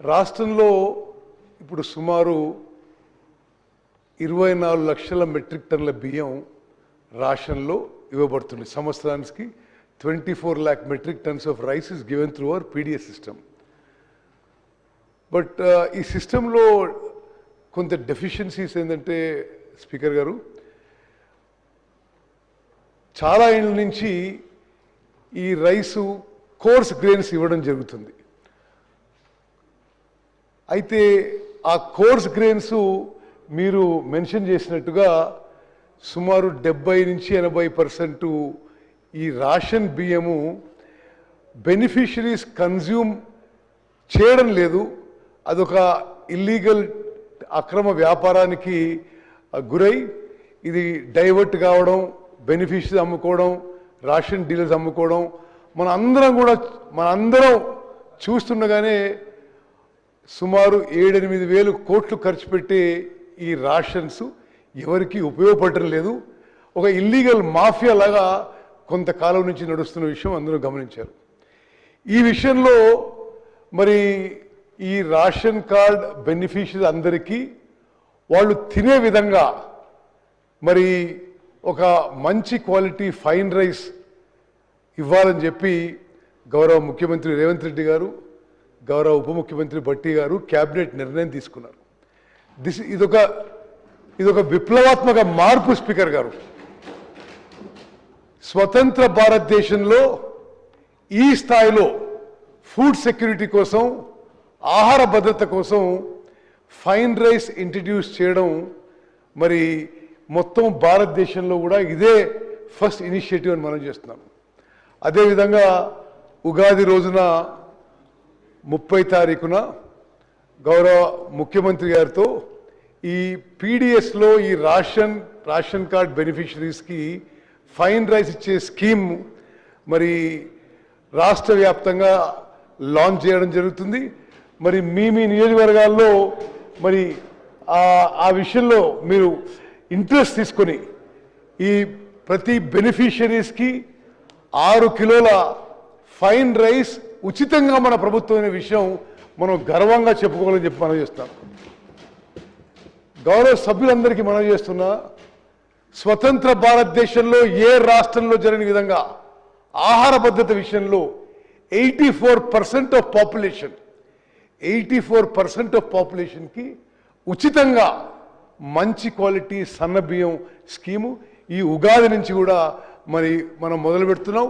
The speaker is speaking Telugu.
రాష్ట్రంలో ఇప్పుడు సుమారు 24 లక్షల మెట్రిక్ టన్నుల బియ్యం రాషన్లో ఇవ్వబడుతుంది. సంవత్సరానికి 24 lakh metric tons of rice is given through our PDS system. But ఈ సిస్టంలో కొంత డెఫిషియన్సీస్ ఏంటంటే స్పీకర్ గారు, చాలా ఏళ్ళ నుంచి ఈ రైసు కోర్స్ గ్రెయిన్స్ ఇవ్వడం జరుగుతుంది. అయితే ఆ కోర్స్ గ్రెయిన్స్ మీరు మెన్షన్ చేసినట్టుగా సుమారు 70 నుంచి 80% ఈ రేషన్ బియ్యము బెనిఫిషరీస్ కన్జ్యూమ్ చేయడం లేదు. అదొక ఇల్లీగల్ అక్రమ వ్యాపారానికి గురై ఇది డైవర్ట్ కావడం, బెనిఫిషరీస్ అమ్ముకోవడం, రేషన్ డీలర్స్ అమ్ముకోవడం మనందరం చూస్తుండగానే సుమారు 7-8 వేలు కోట్లు ఖర్చు పెట్టి ఈ రేషన్స్ ఎవరికి ఉపయోగపడటం లేదు. ఒక ఇల్లీగల్ మాఫియా లాగా కొంతకాలం నుంచి నడుస్తున్న విషయం అందరూ గమనించారు. ఈ విషయంలో మరి ఈ రేషన్ కార్డ్ బెనిఫిషరీస్ అందరికీ వాళ్ళు తినే విధంగా మరి ఒక మంచి క్వాలిటీ ఫైన్ రైస్ ఇవ్వాలని చెప్పి గౌరవ ముఖ్యమంత్రి రేవంత్ రెడ్డి గారు, గౌరవ ఉప ముఖ్యమంత్రి భట్టి గారు క్యాబినెట్ నిర్ణయం తీసుకున్నారు. ఇదొక విప్లవాత్మక మార్పు స్పీకర్ గారు. స్వతంత్ర భారతదేశంలో ఈ స్థాయిలో ఫుడ్ సెక్యూరిటీ కోసం, ఆహార భద్రత కోసం ఫైన్ రైస్ ఇంట్రడ్యూస్ చేయడం మరి మొత్తం భారతదేశంలో కూడా ఇదే ఫస్ట్ ఇనిషియేటివ్ అని మనం చేస్తున్నాం. అదేవిధంగా ఉగాది రోజున 30 తారీఖున గౌరవ ముఖ్యమంత్రి గారితో ఈ పీడిఎస్లో ఈ రేషన్ కార్డ్ బెనిఫిషరీస్కి ఫైన్ రైస్ ఇచ్చే స్కీమ్ మరి రాష్ట్ర వ్యాప్తంగా లాంచ్ చేయడం జరుగుతుంది. మరి మీ నియోజకవర్గాల్లో మరి ఆ విషయంలో మీరు ఇంట్రెస్ట్ తీసుకొని ఈ ప్రతి బెనిఫిషరీస్కి 6 కిలోల ఫైన్ రైస్ ఉచితంగా మన ప్రభుత్వమైన విషయం మనం గర్వంగా చెప్పుకోవాలని చెప్పి మనం చేస్తాం. గౌరవ సభ్యులందరికీ మనం చేస్తున్నా, స్వతంత్ర భారతదేశంలో ఏ రాష్ట్రంలో జరిగిన విధంగా ఆహార భద్రత విషయంలో 84% ఆఫ్ పాపులేషన్కి ఉచితంగా మంచి క్వాలిటీ సన్న బియ్యం స్కీము ఈ ఉగాది నుంచి కూడా మరి మనం మొదలు పెడుతున్నాం.